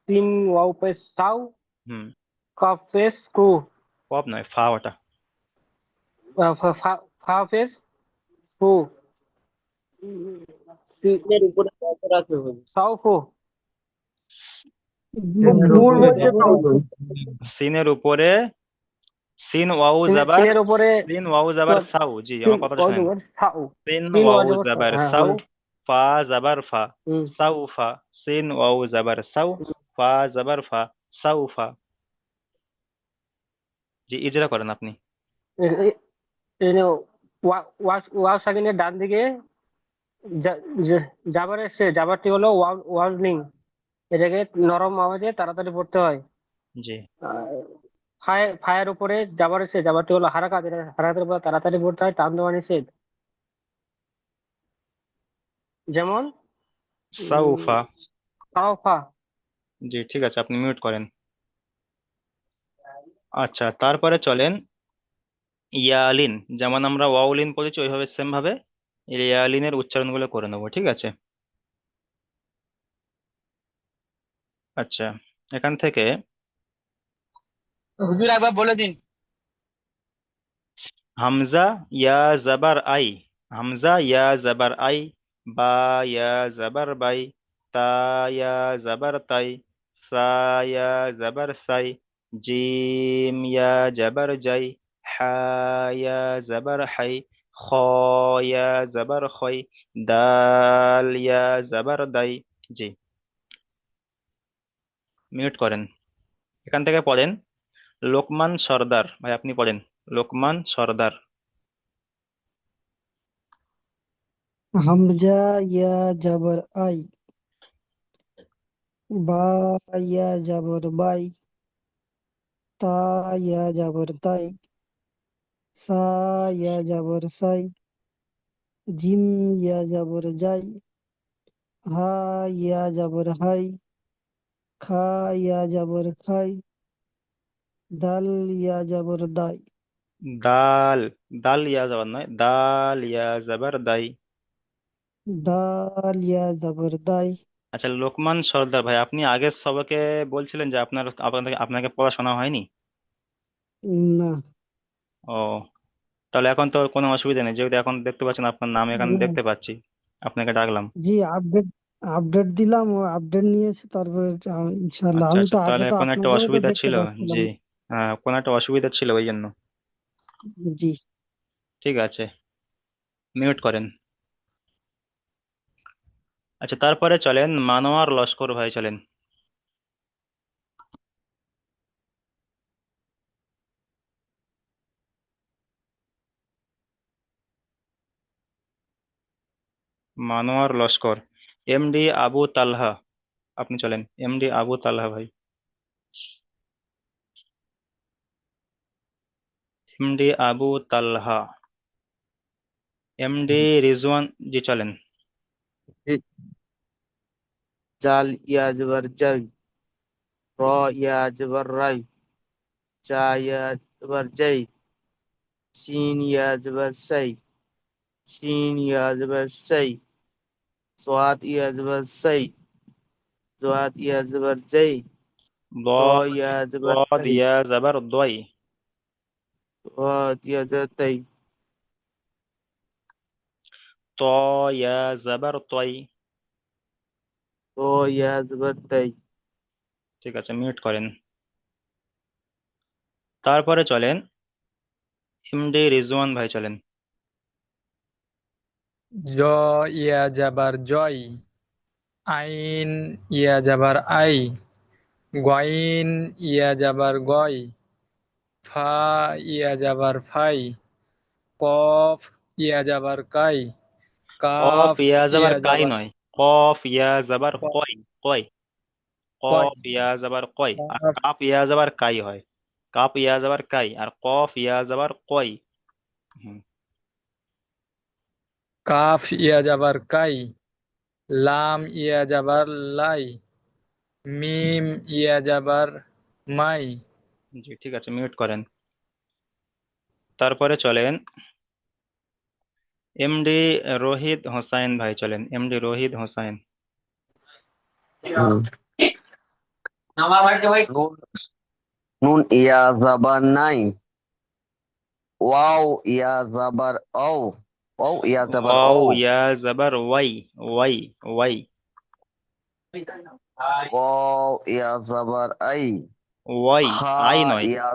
Speaker 3: তিন ওয়াও পেশ সাউ,
Speaker 1: হুম,
Speaker 3: কফ পেশ কু,
Speaker 1: কব নয়, ফা ওটা।
Speaker 3: ফা পেশ কু,
Speaker 7: এর উপরে কত আছে হুজুর?
Speaker 3: সাউফু।
Speaker 5: সিনের
Speaker 3: ভুল
Speaker 5: উপরে
Speaker 3: বলছে তো হুজুর।
Speaker 1: সিনের উপরে সিন ওয়াও জাবার,
Speaker 3: সিনের উপরে
Speaker 1: সিন ওয়াও জাবার সাউ। জি,
Speaker 3: তিন
Speaker 1: আমার কথাটা
Speaker 3: ওয়া
Speaker 1: শুনেন।
Speaker 3: যাবার সাউ,
Speaker 1: সিন
Speaker 3: তিন ওয়া
Speaker 1: ওয়াও
Speaker 3: যাবার সাউ।
Speaker 1: জাবার
Speaker 3: হ্যাঁ
Speaker 1: সাউ,
Speaker 3: বলেন।
Speaker 1: ফা জাবার ফা,
Speaker 3: হুম।
Speaker 1: সাউ ফা। সিন ওয়াও জাবার সাউ, ফা জাবার ফা, সাউ ফা। জি, ইজরা করেন আপনি।
Speaker 3: এ- এ- এই যে ওয়াও সাকিনের ডান দিকে জাবার এসছে, জাবারটি হলো ওয়াজনিং, এটাকে নরম আওয়াজে তাড়াতাড়ি পড়তে হয়।
Speaker 1: জি।
Speaker 3: ফায়ের উপরে জাবার এসছে, জাবারটি হলো হারাকাত, এটা হারাকাতের উপর তাড়াতাড়ি পড়তে হয়, টান দেওয়া নিষেধ। যেমন
Speaker 1: সাউফা।
Speaker 3: সাওফা।
Speaker 1: জি ঠিক আছে, আপনি মিউট করেন। আচ্ছা তারপরে চলেন ইয়ালিন। যেমন আমরা ওয়াউলিন পড়েছি ওইভাবে সেম ভাবে ইয়ালিনের উচ্চারণগুলো করে নেবো, ঠিক আছে? আচ্ছা, এখান থেকে
Speaker 3: হুজুর একবার বলে দিন।
Speaker 1: হামজা ইয়া জাবার আই, হামজা ইয়া জাবার আই, বা ইয়া জাবার বাই, তা ইয়া জাবার তাই, সা ইয়া জাবার সাই, জিম ইয়া জাবার জাই, হা ইয়া জাবার হাই, খ ইয়া জাবার খই, দাল ইয়া জাবার দাই। জি, মিউট করেন। এখান থেকে পড়েন লোকমান সর্দার ভাই, আপনি পড়েন লোকমান সর্দার।
Speaker 9: হামজা ইয়া জাবর আই, বা ইয়া জাবর বাই, তা ইয়া জাবর তাই, সা ইয়া জাবর সাই, জিম ইয়া জাবর যাই, হা ইয়া জবর হাই, খা ইয়া জবর খাই, দাল ইয়া জবর দাই।
Speaker 1: দাল, দাল ইয়া জবর নয়, দাল ইয়া জবর দাই।
Speaker 9: দাল ইয়া জবর দাই।
Speaker 1: আচ্ছা লোকমান সর্দার ভাই, আপনি আগের সবাইকে বলছিলেন যে আপনাকে পড়াশোনা হয়নি।
Speaker 9: না।
Speaker 1: ও, তাহলে এখন তো কোনো অসুবিধা নেই, যেহেতু এখন দেখতে পাচ্ছেন আপনার নাম এখানে দেখতে পাচ্ছি, আপনাকে ডাকলাম।
Speaker 9: জি, আপডেট আপডেট দিলাম, ও আপডেট নিয়েছে, তারপরে ইনশাল্লাহ।
Speaker 1: আচ্ছা
Speaker 9: আমি
Speaker 1: আচ্ছা,
Speaker 9: তো আগে
Speaker 1: তাহলে
Speaker 9: তো
Speaker 1: কোনো একটা
Speaker 9: আপনাদেরও তো
Speaker 1: অসুবিধা
Speaker 9: দেখতে
Speaker 1: ছিল।
Speaker 9: পাচ্ছিলাম।
Speaker 1: জি, হ্যাঁ কোনো একটা অসুবিধা ছিল ওই জন্য।
Speaker 9: জি।
Speaker 1: ঠিক আছে, মিউট করেন। আচ্ছা তারপরে চলেন মানোয়ার লস্কর ভাই, চলেন। মানোয়ার লস্কর, এমডি আবু তালহা, আপনি চলেন, এমডি আবু তালহা ভাই। এমডি আবু তালহা, এমডি রিজওয়ান, জি চলেন।
Speaker 10: জাল ইয়া জবর জাই, র ইয়া জবর রাই, চা ইয়া জবর জাই, শিন ইয়া জবর সাই, শিন ইয়া জবর সাই, সোয়াদ ইয়া জবর সাই, সোয়াদ ইয়া জবর জাই, ত
Speaker 1: ضاد،
Speaker 10: ইয়া জবর
Speaker 1: ضاد
Speaker 10: তাই,
Speaker 1: يا زبر ضي،
Speaker 10: ত ইয়া জবর তাই,
Speaker 1: طا يا زبر طي।
Speaker 10: ত ইয়া জবর তাই।
Speaker 1: ঠিক আছে, মিউট করেন। তারপরে চলেন এমডি রিজওয়ান ভাই, চলেন।
Speaker 2: জ ইয়া জাবার জয়, আইন ইয়া জাবার আই, গয়েন ইয়া জাবার গয়, ফা ইয়া জাবার ফাই, কফ ইয়া জাবার কাই,
Speaker 1: কফ
Speaker 2: কাফ
Speaker 1: ইয়া জবর
Speaker 2: ইয়া
Speaker 1: কাই
Speaker 2: জাবার
Speaker 1: নয়, কফ ইয়া জবর
Speaker 2: ক-
Speaker 1: কয়, কয়।
Speaker 2: কয়,
Speaker 1: কফ ইয়া জবর কয়, আর
Speaker 2: কাফ
Speaker 1: কাফ ইয়া জবর কাই হয়। কাফ ইয়া জবর কাই আর কফ ইয়া জবর কয়। হুম।
Speaker 2: কাফ ইয়া জাবার কাই, লাম ইয়া জাবার লাই, মিম ইয়া জাবার মাই।
Speaker 1: জি ঠিক আছে, মিউট করেন। তারপরে চলেন এমডি রোহিত হোসাইন ভাই, চলেন এমডি রোহিত হোসাইন।
Speaker 11: নুন নুন ইয়া জাবার নাই, ওয়াও ইয়া জাবার ও, ওয়াও ইয়া জাবার ও,
Speaker 1: ওয়াও ইয়া জবর ওয়াই, ওয়াই, ওয়াই।
Speaker 11: ওয়াও ইয়া জাবার আই,
Speaker 1: ওয়াই,
Speaker 11: হা
Speaker 1: আই নয়,
Speaker 11: ইয়া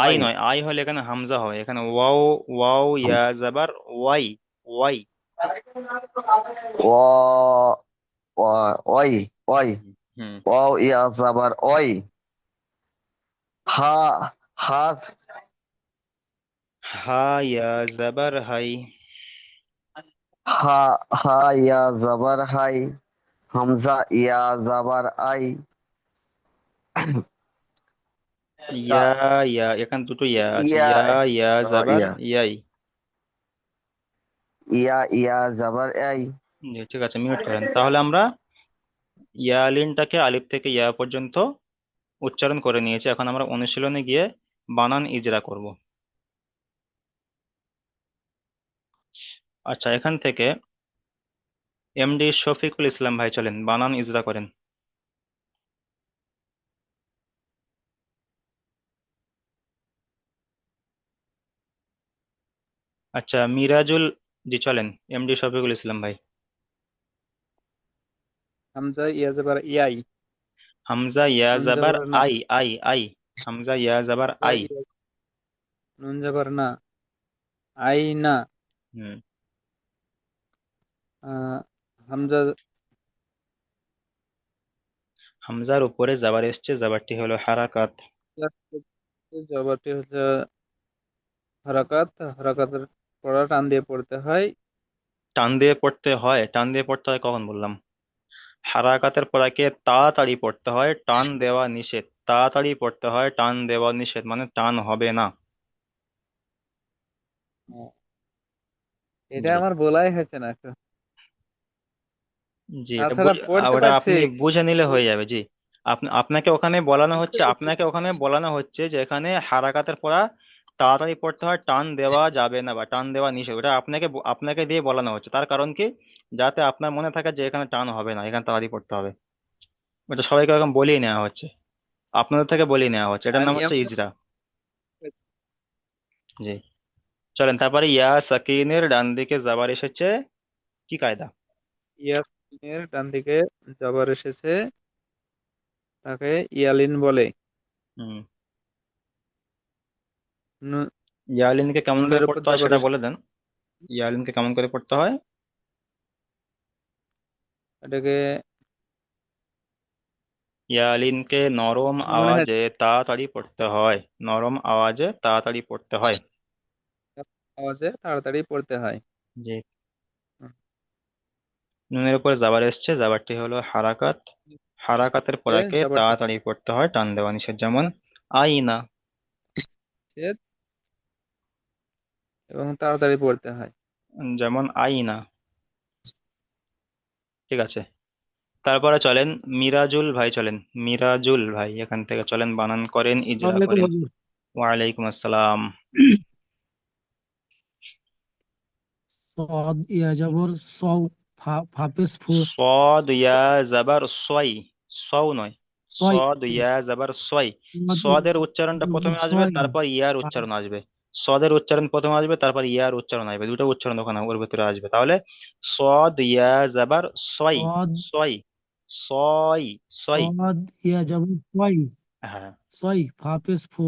Speaker 1: আই
Speaker 11: আই,
Speaker 1: নয়, আই হলে এখানে হামজা হয়, এখানে ওয়াও, ওয়াও ইয়া জবর ওয়াই, ওয়াই।
Speaker 11: ওয়া ওয়াই ওয়াই,
Speaker 1: হুম।
Speaker 11: ওয়াও ইয়া জাবার ওই, হা হা
Speaker 1: হা ইয়া জবর হাই,
Speaker 11: হা হা ইয়া জাবার হাই, হামজা ইয়া জাবার আই,
Speaker 1: ইয়া, ইয়া এখানে দুটো ইয়া আছে,
Speaker 11: ইয়া
Speaker 1: ইয়া, ইয়া জবর
Speaker 11: ইয়া
Speaker 1: ইয়াই।
Speaker 11: ইয়া ইয়া জাবার আই।
Speaker 1: জি ঠিক আছে, মিউট করেন। তাহলে আমরা ইয়া লিনটাকে আলিফ থেকে ইয়া পর্যন্ত উচ্চারণ করে নিয়েছি, এখন আমরা অনুশীলনে গিয়ে বানান ইজরা করব। আচ্ছা, এখান থেকে এমডি শফিকুল ইসলাম ভাই, চলেন বানান ইজরা করেন। আচ্ছা মিরাজুল, জি চলেন এমডি শফিকুল ইসলাম ভাই।
Speaker 12: হামজা ইয়া জবর ইয়াই,
Speaker 1: হামজা ইয়া
Speaker 12: নুন
Speaker 1: জবর
Speaker 12: জবর না,
Speaker 1: আই, আই, আই। হামজা ইয়া জবর
Speaker 12: হামজা
Speaker 1: আই।
Speaker 12: ইয়া, নুন জবর না, আই না,
Speaker 1: হুম।
Speaker 12: আহ, হামজা
Speaker 1: হামজার উপরে জাবার এসছে, জাবারটি হলো হারাকাত।
Speaker 12: জবরটি হচ্ছে হরকত, হরকতের পড়া টান দিয়ে পড়তে হয়।
Speaker 1: টান দিয়ে পড়তে হয়, টান দিয়ে পড়তে হয় কখন বললাম? হারাকাতের পড়াকে তাড়াতাড়ি পড়তে হয়, টান দেওয়া নিষেধ। তাড়াতাড়ি পড়তে হয়, টান দেওয়া নিষেধ, মানে টান হবে না।
Speaker 12: এটা
Speaker 1: জি।
Speaker 12: আমার বলাই হয়েছে না তো।
Speaker 1: জি,
Speaker 12: তাছাড়া পড়তে
Speaker 1: ওটা
Speaker 12: পারছি।
Speaker 1: আপনি বুঝে নিলে হয়ে যাবে। জি, আপনাকে ওখানে বলানো হচ্ছে যে এখানে হারাকাতের পড়া তাড়াতাড়ি পড়তে হয়, টান দেওয়া যাবে না বা টান দেওয়া নিষেধ। ওটা আপনাকে দিয়ে বলানো হচ্ছে, তার কারণ কি, যাতে আপনার মনে থাকে যে এখানে টান হবে না, এখানে তাড়াতাড়ি পড়তে হবে। এটা সবাইকে এরকম বলিয়ে নেওয়া হচ্ছে, আপনাদের থেকে বলিয়ে নেওয়া হচ্ছে। এটার
Speaker 12: আর
Speaker 1: নাম হচ্ছে ইজরা। জি, চলেন তারপরে ইয়া সাকিনের ডান দিকে যাবার এসেছে, কি কায়দা?
Speaker 12: ইয়াসিনের ডান দিকে জবর এসেছে, তাকে ইয়ালিন বলে।
Speaker 1: হুম,
Speaker 12: নু-
Speaker 1: ইয়ালিনকে কেমন করে
Speaker 12: নুনের উপর
Speaker 1: পড়তে হয়
Speaker 12: জবর
Speaker 1: সেটা বলে দেন। ইয়ালিনকে কেমন করে পড়তে হয়?
Speaker 12: এটাকে
Speaker 1: ইয়ালিনকে নরম
Speaker 12: আমার মনে হয়
Speaker 1: আওয়াজে তাড়াতাড়ি পড়তে হয়, নরম আওয়াজে তাড়াতাড়ি পড়তে হয়।
Speaker 12: আওয়াজে তাড়াতাড়ি পড়তে হয়।
Speaker 1: জি, নুনের উপরে জাবার এসছে, জাবারটি হলো হারাকাত। হারাকাতের পড়াকে
Speaker 12: জবরটি
Speaker 1: তাড়াতাড়ি পড়তে হয়, টান দেওয়া নিষেধ। যেমন আইনা।
Speaker 12: ছেদ এবং তাড়াতাড়ি পড়তে হয়।
Speaker 1: যেমন আইনা। ঠিক আছে, তারপরে চলেন মিরাজুল ভাই, চলেন মিরাজুল ভাই এখান থেকে চলেন, বানান করেন,
Speaker 9: আসসালামু
Speaker 1: ইজরা
Speaker 9: আলাইকুম
Speaker 1: করেন।
Speaker 9: হুজুর।
Speaker 1: ওয়ালাইকুম আসসালাম।
Speaker 9: সদ ইয়া জবর সৌ, ফা পেশ ফু,
Speaker 1: সদ ইয়া জাবার সই, সৌ নয়,
Speaker 9: সয়,
Speaker 1: সদ ইয়া জাবার সই।
Speaker 9: সদ
Speaker 1: সদের উচ্চারণটা প্রথমে আসবে,
Speaker 9: সয়,
Speaker 1: তারপর ইয়ার উচ্চারণ আসবে। সদের উচ্চারণ প্রথমে আসবে, তারপর ইয়ার উচ্চারণ আসবে, দুটো উচ্চারণ ওখানে ওর ভিতরে আসবে। তাহলে সদ ইয়া জাবার সই,
Speaker 9: সদ
Speaker 1: সই, সই, সই।
Speaker 9: সদ ইয়া জবর সয়,
Speaker 1: হ্যাঁ।
Speaker 9: সয় ফা পেশ ফু,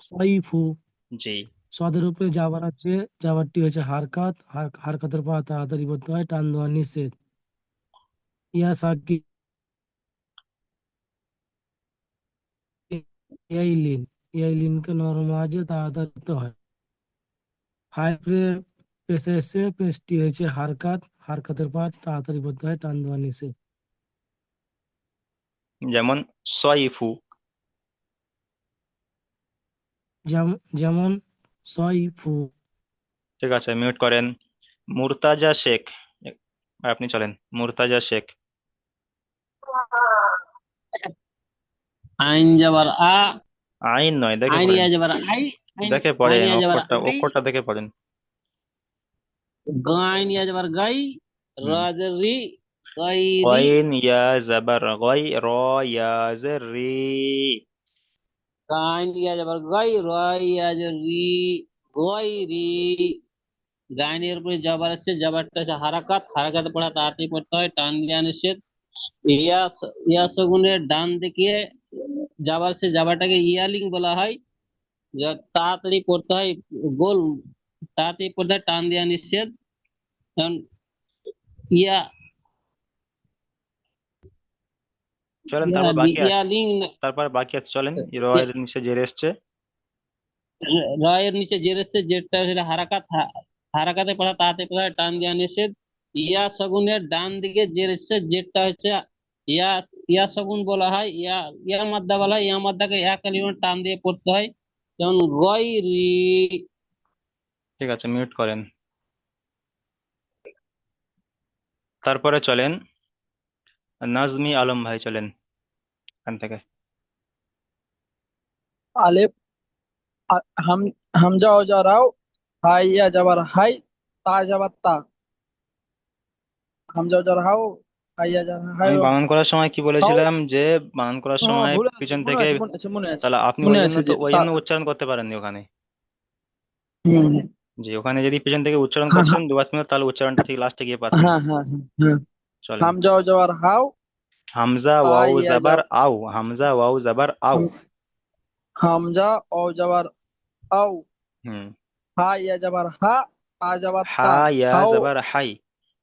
Speaker 9: সয় ফু।
Speaker 1: জি,
Speaker 9: সদের উপরে জাবার আছে, জাবারটি হচ্ছে হারকাত, হারকাতের পর তাড়াতাড়ি পড়তে হয়, টান দেওয়া নিষেধ। ইয়া সাকি ইয়াইলিন, ইয়াইলিনকে নরম আওয়াজে তাড়াতাড়ি পড়তে হয়। হাইফ্রে পেশে এসে, পেশটি হয়েছে হারকাত, হারকাতের পর তাড়াতাড়ি পড়তে হয়, টান দেওয়া নিষেধ।
Speaker 1: যেমন সইফু।
Speaker 9: যেমন সয়ফু।
Speaker 1: ঠিক আছে, মিউট করেন। মুর্তাজা শেখ, আপনি চলেন, মুর্তাজা শেখ।
Speaker 13: আইন যাবার আ,
Speaker 1: আইন নয়, দেখে
Speaker 13: আইন
Speaker 1: পড়েন,
Speaker 13: ইয়া যাবার আই, আইন
Speaker 1: দেখে
Speaker 13: আইন
Speaker 1: পড়েন,
Speaker 13: ইয়া যাবার
Speaker 1: অক্ষরটা
Speaker 13: আই,
Speaker 1: অক্ষরটা দেখে পড়েন।
Speaker 13: গাইন ইয়া যাবার গাই,
Speaker 1: হুম,
Speaker 13: রাজের রি, গাইরি,
Speaker 1: গইন ইয়া জাবার গই, র ইয়া জের রি।
Speaker 13: গাইন ইয়া যাবার গাই, রয় ইয়া যার রি, গয়রি। গাইনের উপরে জাবার আছে, জাবারটা আছে হারাকাত, হারাকাতে পড়া তাড়াতাড়ি পড়তে হয়, টান দেওয়া নিষেধ। ইয়া ইয়া সগুনের ডান দিকে জাবার আছে, জাবারটাকে ইয়ালিং বলা হয়। তাড়াতাড়ি পড়তে হয়, গোল, তাড়াতাড়ি পড়তে হয়, টান দেওয়া নিষেধ। কারণ ইয়া
Speaker 1: চলেন
Speaker 13: ইয়া
Speaker 1: তারপর বাকি আছে,
Speaker 13: ইয়ালিং,
Speaker 1: তারপর বাকি আছে, চলেন। রয়ের নিচে জের এসছে।
Speaker 13: রয়ের নিচে জের এসছে, জেরটা হচ্ছে হারাকাত, হারাকাতে পড়া তাড়াতাড়ি পড়া হয়, টান দেওয়া নিষেধ। ইয়া সগুনের ডান দিকে জের এসছে, জেরটা হচ্ছে ইয়া, ইয়া সগুন বলা হয়, ইয়া ইয়া মাদ্দা বলা হয়, ইয়া মাদ্দাকে এক কালিমার টান দিয়ে পড়তে হয়। যেমন গয়রি।
Speaker 1: ঠিক আছে, মিউট করেন। তারপরে চলেন নাজমি আলম ভাই, চলেন এখান থেকে।
Speaker 2: আলেফ, হাম, হামজা ও জরাও, হাই ইয়া যাবার হাই, তা যাবার তা। হামজা ও জরাও, হাই ইয়া যাবার হাই,
Speaker 1: আমি বানান করার সময় কি
Speaker 2: তাও।
Speaker 1: বলেছিলাম, যে বানান করার
Speaker 2: হ্যাঁ,
Speaker 1: সময়
Speaker 2: ভুলে আছে,
Speaker 1: পিছন
Speaker 2: মনে
Speaker 1: থেকে,
Speaker 2: আছে, মনে আছে, মনে আছে,
Speaker 1: তাহলে আপনি
Speaker 2: মনে
Speaker 1: ওই জন্য
Speaker 2: আছে
Speaker 1: তো
Speaker 2: যে
Speaker 1: ওই
Speaker 2: তা।
Speaker 1: জন্য উচ্চারণ করতে পারেননি ওখানে।
Speaker 2: হুম,
Speaker 1: জি, ওখানে যদি পিছন থেকে উচ্চারণ
Speaker 2: হ্যাঁ,
Speaker 1: করতেন
Speaker 2: হ্যাঁ,
Speaker 1: দুবার মিনিট, তাহলে উচ্চারণটা ঠিক লাস্টে গিয়ে পারতেন।
Speaker 2: হ্যাঁ, হ্যাঁ, হ্যাঁ, হ্যাঁ।
Speaker 1: চলেন।
Speaker 2: হামজা ও জবর হাও,
Speaker 1: হামজা
Speaker 2: তা
Speaker 1: ওয়াও
Speaker 2: ইয়া
Speaker 1: জাবার
Speaker 2: যাব,
Speaker 1: আও, হামজা ওয়াও জাবার আও।
Speaker 2: হামজা ও জবর আও,
Speaker 1: হুম।
Speaker 2: হা ইয়া যাবার হা, তা যাবার
Speaker 1: হা
Speaker 2: তা।
Speaker 1: ইয়া
Speaker 2: হাও,
Speaker 1: জাবার হাই,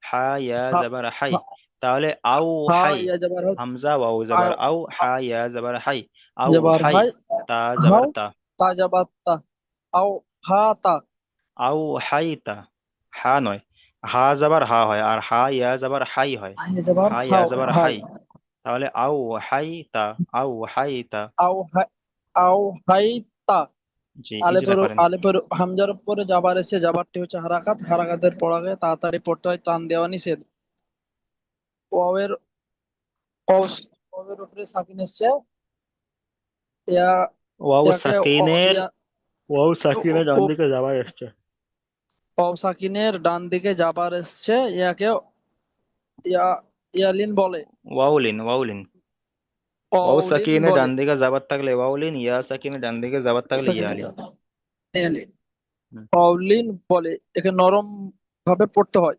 Speaker 1: হা ইয়া
Speaker 2: হা,
Speaker 1: জাবার হাই।
Speaker 2: হা,
Speaker 1: তাহলে আও
Speaker 2: হা
Speaker 1: হাই,
Speaker 2: ইয়া যাবার
Speaker 1: হামজা ওয়াও
Speaker 2: আও,
Speaker 1: জাবার আও, হা ইয়া জাবার হাই, আও
Speaker 2: যাবার
Speaker 1: হাই।
Speaker 2: হাই,
Speaker 1: তা
Speaker 2: হাও,
Speaker 1: জাবার তা,
Speaker 2: তা যাবার তা। আও, হা তা।
Speaker 1: আও হাই তা। হা নয়, হা জাবার হা হয়, আর হা ইয়া জাবার হাই হয়।
Speaker 2: হাই যাবার
Speaker 1: হা ইয়া
Speaker 2: হাও,
Speaker 1: জাবার
Speaker 2: হাই।
Speaker 1: হাই। তাহলে আও হাই তা, আও হাই তা।
Speaker 2: আও হাই, আও হাই তা।
Speaker 1: জি, ইজরা
Speaker 2: আলেপের
Speaker 1: করেন।
Speaker 2: আলেপের হামজার উপরে জাবার এসে, জাবারটি হচ্ছে হারাকাত, হারাকাতের পড়াকে তাড়াতাড়ি পড়তে হয়, টান দেওয়া নিষেধ। ওয়াওয়ের ওয়াওয়ের উপরে সাকিন এসছে, ইয়া
Speaker 1: ওয়াও
Speaker 2: ইয়াকে
Speaker 1: সাকিনের
Speaker 2: ইয়া
Speaker 1: ওয়াও সাকিনের ডান
Speaker 2: ও
Speaker 1: দিকে যাবার এসছে।
Speaker 2: ওয়াও সাকিনের ডান দিকে যাবার এসছে, ইয়াকে ইয়া ইয়ালিন বলে,
Speaker 1: ওয়াউলিন ওয়াউলিন ওয়াও
Speaker 2: অলিন
Speaker 1: সাকিনের
Speaker 2: বলে।
Speaker 1: ডান দিকে যাবার থাকলে ওয়াউলিন, ইয়া সাকিনের ডান দিকে যাবার থাকলে ইয়ালিন।
Speaker 2: ইয়ালিন
Speaker 1: হুম।
Speaker 2: অলিন বলে। একে নরম ভাবে পড়তে হয়,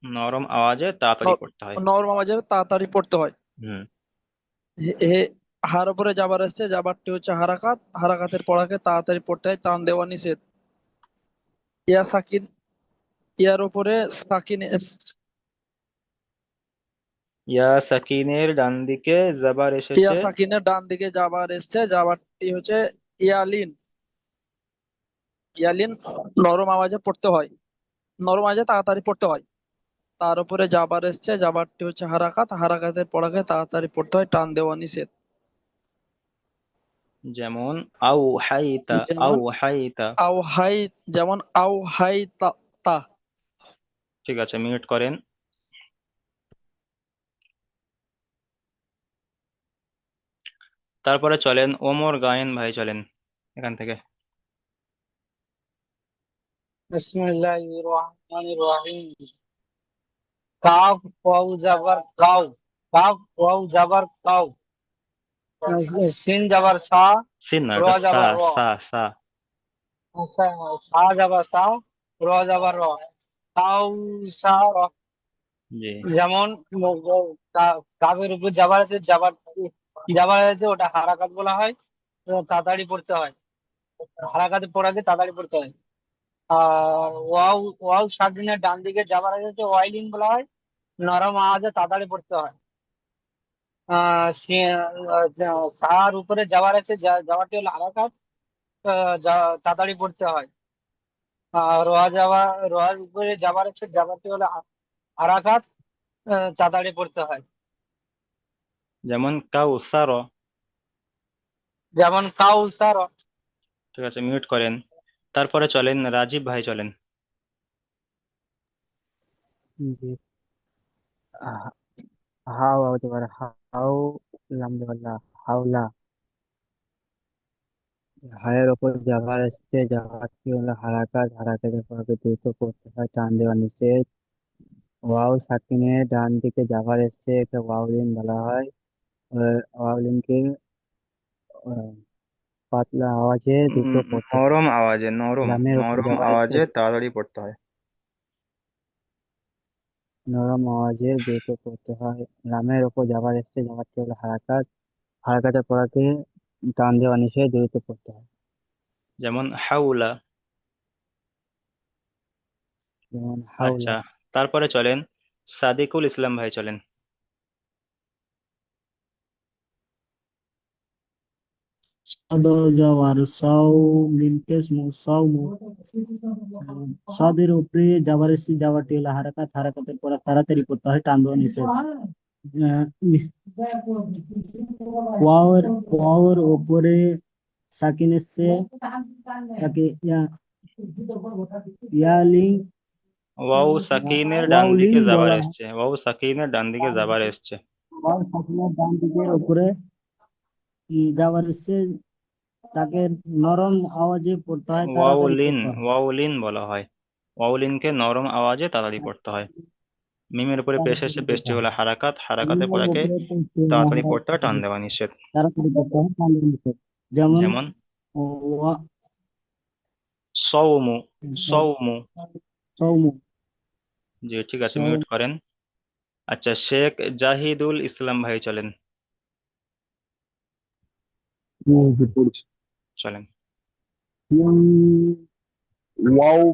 Speaker 1: নরম আওয়াজে তাড়াতাড়ি পড়তে হয়।
Speaker 2: নরম আওয়াজে তাড়াতাড়ি পড়তে হয়।
Speaker 1: হুম।
Speaker 2: হে হার উপরে যাবার এসছে, যাবারটি হচ্ছে হারাকাত, হারাকাতের পড়াকে তাড়াতাড়ি পড়তে হয়, টান দেওয়া নিষেধ। ইয়া সাকিন, ইয়ার উপরে সাকিন
Speaker 1: ইয়া সাকিনের ডান দিকে যাবার
Speaker 2: ইয়া
Speaker 1: এসেছে।
Speaker 2: সাকিনের ডান দিকে যাবার এসছে, যাবারটি হচ্ছে ইয়ালিন। ইয়ালিন নরম আওয়াজে পড়তে হয়, নরম আওয়াজে তাড়াতাড়ি পড়তে হয়। তার উপরে যাবার এসছে, যাবারটি হচ্ছে হারাকাত, হারাকাতের পড়াকে তাড়াতাড়ি পড়তে হয়, টান দেওয়া নিষেধ।
Speaker 1: যেমন আউ হাইতা আউ
Speaker 2: যেমন
Speaker 1: হাইতা।
Speaker 2: আও হাই, যেমন আও হাই তা তা।
Speaker 1: ঠিক আছে, মিউট করেন। তারপরে চলেন ওমর গায়েন ভাই, চলেন এখান থেকে।
Speaker 3: বিসমিল্লাহির রহমানির রহিম। কাফ ওয়াও জাবার কাউ, কাফ ওয়াও জাবার কাউ। সিন জাবার সা,
Speaker 1: সিন না,
Speaker 3: র
Speaker 1: এটা সা
Speaker 3: জাবার র,
Speaker 1: সা সা।
Speaker 3: সা জাবার সা, র জাবার র, কাউ সা র।
Speaker 1: জি।
Speaker 3: যেমন কাবের উপর জাবার আছে, জাবার আছে, ওটা হারাকাত বলা হয়, তো তাড়াতাড়ি পড়তে হয়, হারাকাতে পড়াকে তাড়াতাড়ি পড়তে হয়। আর ওয়াও ওয়াও সাকিনের ডান দিকে যাবার আছে ওয়াইলিন বলা হয়, নরম আওয়াজে তাড়াতাড়ি পড়তে হয়। সার উপরে যাওয়ার আছে, যাওয়ারটি হলো হারাকাত, তাড়াতাড়ি পড়তে হয়। আর রোয়ার উপরে যাবার আছে, যাবারটি হলো হারাকাত, তাড়াতাড়ি পড়তে হয়।
Speaker 1: যেমন কাউসার।
Speaker 3: যেমন কাউসার।
Speaker 1: ঠিক আছে, মিউট করেন। তারপরে চলেন রাজীব ভাই, চলেন।
Speaker 3: জি। হাও হতে পারে হাও, লাম দেওয়াল্লা, হাওলা। হায়ের ওপর যাবার আসছে, যাওয়ারটি হলো হারাকাত, হারাকাতের পরে দ্রুত করতে হয়, টান দেওয়া নিষেধ। ওয়াও সাকিনের ডান দিকে যাবার এসছে, একে ওয়াওলিন বলা হয়। ওয়াওলিনকে পাতলা আওয়াজে দ্রুত পড়তে হয়।
Speaker 1: নরম আওয়াজে, নরম
Speaker 3: লামের ওপর
Speaker 1: নরম
Speaker 3: যাবার এসছে,
Speaker 1: আওয়াজে তাড়াতাড়ি পড়তে হয়।
Speaker 3: নরম আওয়াজে দ্রুত পড়তে হয়। লামের ওপর যাবার এসছে, যাবারটি হলো হারাকাত, হারাকাতের পরাকে টান দেওয়া নিষেধ, দ্রুত পড়তে হয়।
Speaker 1: যেমন হাউলা।
Speaker 3: যেমন
Speaker 1: আচ্ছা,
Speaker 3: হাওলা।
Speaker 1: তারপরে চলেন সাদিকুল ইসলাম ভাই, চলেন।
Speaker 9: সাদা যাওয়ার সাও, মিনকেস মু সাও মু। সাদের উপরে যাবার এসে, যাওয়ারটি হলো হারাকাত, হারাকাতের পর তাড়াতাড়ি করতে হয়, টান দেওয়া নিষেধ। আহ, ওয়াওয়ের ওয়াওয়ের উপরে সাকিন এসছে, তাকে ইয়ালিং
Speaker 1: ওয়াও সাকিনের ডান
Speaker 9: ওয়াউলিন
Speaker 1: দিকে যাবার
Speaker 9: বলা হয়।
Speaker 1: এসছে, ওয়াও সাকিনের ডান দিকে যাবার এসছে।
Speaker 9: ওয়াও সাকিনের ডান দিকের উপরে যাবার এসছে, তাকে নরম আওয়াজে পড়তে হয়, তাড়াতাড়ি
Speaker 1: ওয়াউলিন
Speaker 9: পড়তে হয়।
Speaker 1: ওয়াউলিন বলা হয়। ওয়াউলিনকে নরম আওয়াজে তাড়াতাড়ি পড়তে হয়। মিমের উপরে পেশ এসে,
Speaker 9: তাড়াতাড়ি পড়তে
Speaker 1: পেশটি
Speaker 9: হয়।
Speaker 1: হলো হারাকাত, হারাকাতের
Speaker 9: নিম্নের
Speaker 1: পরাকে
Speaker 9: উপরে পড়তে হলে
Speaker 1: তাড়াতাড়ি
Speaker 9: হারাকাত,
Speaker 1: পড়তে হয়, টান দেওয়া নিষেধ।
Speaker 9: তাড়াতাড়ি পড়তে হয়, টান দেওয়া নিষেধ। যেমন
Speaker 1: যেমন
Speaker 9: ওয়া-
Speaker 1: সৌমু সৌমু।
Speaker 9: সৌমু
Speaker 1: জি, ঠিক আছে, মিউট
Speaker 9: সৌমু
Speaker 1: করেন। আচ্ছা, শেখ জাহিদুল ইসলাম ভাই, চলেন।
Speaker 14: পড়ছি।
Speaker 1: চলেন।
Speaker 14: ওয়াও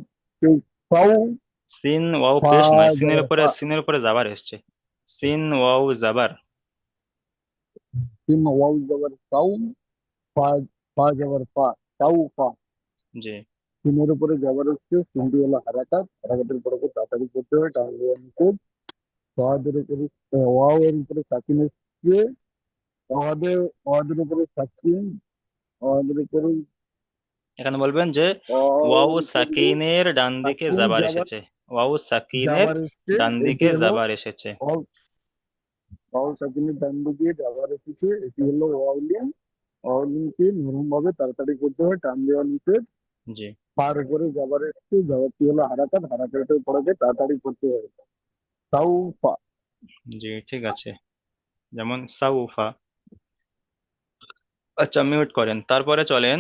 Speaker 14: ফাও,
Speaker 1: সিন ওয়াও
Speaker 14: ফা
Speaker 1: পেশ নয়,
Speaker 14: যাবার ফা,
Speaker 1: সিনের উপরে যাবার এসছে। সিন ওয়াও জাবার।
Speaker 14: সিন ওয়াও যাবার সাউ, ফা, ফা যাবার ফা, তাও ফা।
Speaker 1: জি।
Speaker 14: সিনের উপরে যাবার হচ্ছে, সিনটি হলো হারাকাত, হারাকাতের পরে তাড়াতাড়ি করতে হয়, টান দেওয়া নিষেধ। ওয়াদের উপরে ওয়াও এর উপরে সাকিন এসছে, ওয়াদের ওয়াদের উপরে সাকিন, ওয়াদের উপরে
Speaker 1: এখানে বলবেন যে ওয়াও
Speaker 14: ওয়াওয়ের উপরে
Speaker 1: সাকিনের ডান দিকে
Speaker 14: সাকিন
Speaker 1: যাবার
Speaker 14: যাবার
Speaker 1: এসেছে। ওয়াও সাকিনের
Speaker 14: যাবার এসছে,
Speaker 1: ডান
Speaker 14: এটি
Speaker 1: দিকে
Speaker 14: হলো
Speaker 1: যাবার এসেছে।
Speaker 14: ওয়াও সাকিনের ডান দিকে যাবার এসেছে, এটি হলো ওয়াওলিন। ওয়াওলিনকে নরম ভাবে তাড়াতাড়ি করতে হয়, টান দেওয়া নিষেধ।
Speaker 1: জি।
Speaker 14: ফার উপরে যাবার এসেছে, যাবারটি হলো হারাকাত, হারাকাতের পড়াকে তাড়াতাড়ি করতে হয়। সাউফা।
Speaker 1: জি ঠিক আছে, যেমন সাউফা। আচ্ছা মিউট করেন, তারপরে চলেন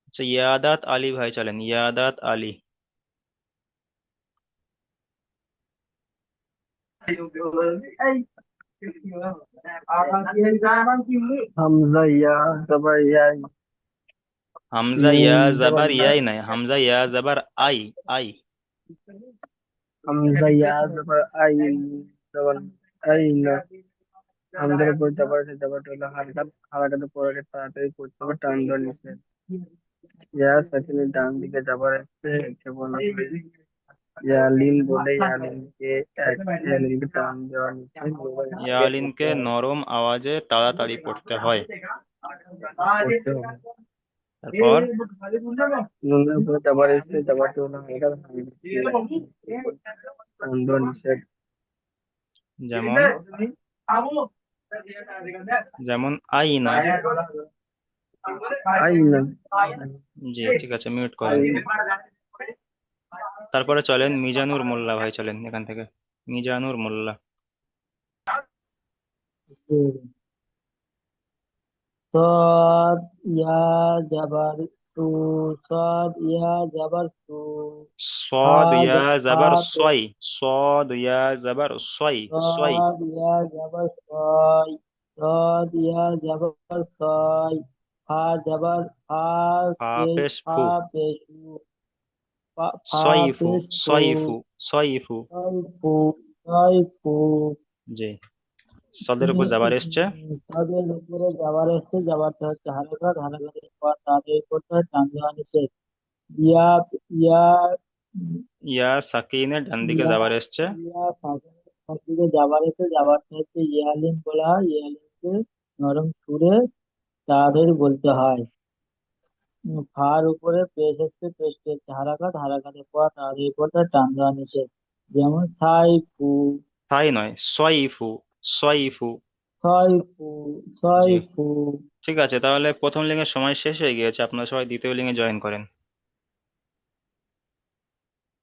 Speaker 1: আচ্ছা ইয়াদাত আলী ভাই, চলেন ইয়াদাত আলী।
Speaker 2: হামজা ইয়া জবর ইয়াই,
Speaker 1: হামজা
Speaker 2: নুন
Speaker 1: ইয়া
Speaker 2: জবর
Speaker 1: জাবার
Speaker 2: না,
Speaker 1: ইয়াই নাই, হামজা ইয়া জাবার আই। আই।
Speaker 2: হামজা ইয়া জবর আইন, জবর আইন। হামজার উপর জবর আছে, জবরটা হলো হারকাত, হারকাতের পরে তাড়াতাড়ি করতে হবে, টান দেওয়া নিষেধ। ইয়া সাকিনের ডান দিকে জবর আসছে, একে বলা হয় ইয়ালিন বলে, ইয়ালিনকে টান দেওয়া নিষেধ।
Speaker 1: ইয়ালিনকে নরম আওয়াজে তাড়াতাড়ি পড়তে হয়।
Speaker 2: করতে হবে।
Speaker 1: তারপর
Speaker 2: নুনের উপরে জবর এসছে, জবরটা হলো হারকাত, টান দেওয়া নিষেধ।
Speaker 1: যেমন যেমন আইনা।
Speaker 2: আইনা।
Speaker 1: জি ঠিক আছে, মিউট করেন। তারপরে চলেন মিজানুর মোল্লা ভাই, চলেন এখান থেকে মিজানুর মোল্লা।
Speaker 2: صاد يا جبر سو، صاد يا جبر سو،
Speaker 1: صاد ইয়া জাবার সয়, صاد ইয়া জাবার সয়, সয়।
Speaker 2: صاد يا جبر صاي، صاد يا جبر صاي، فا جبر فا
Speaker 1: ফা
Speaker 2: पेश
Speaker 1: পেশ
Speaker 2: फा
Speaker 1: ফু,
Speaker 2: पेशु, फा
Speaker 1: সয়ফু
Speaker 2: पेश फू,
Speaker 1: সয়ফু সয়ফু।
Speaker 2: साइफू, साइफू।
Speaker 1: জি। সদের উপর যাবার এসছে,
Speaker 2: তাদের উপরে যাবার এসছে, যাবারটা হচ্ছে হারাকাত, হারাকাতের পর তাদের করতে হয় টান দেওয়া নিষেধ। ইয়া ইয়া
Speaker 1: ইয়া সাকিনের ডান দিকে
Speaker 2: ইয়া
Speaker 1: যাবার এসছে,
Speaker 2: ইয়া ফাঁসিতে যাবার এসে, যাবারটা হচ্ছে ইয়ালিন বলা হয়, ইয়ালিনকে নরম সুরে তাদের বলতে হয়। ফার উপরে পেশ হচ্ছে, পেশটি হচ্ছে হারাকাত, হারাকাতের পর তাদের করতে হয় টান দেওয়া নিষেধ। যেমন সাইফু,
Speaker 1: তাই নয় সয়ফু, সয়ফু।
Speaker 2: সাইফু,
Speaker 1: জি
Speaker 2: সাইফু।
Speaker 1: ঠিক আছে, তাহলে প্রথম লিঙ্গের সময় শেষ হয়ে গিয়েছে, আপনারা সবাই দ্বিতীয় লিঙ্গে জয়েন করেন।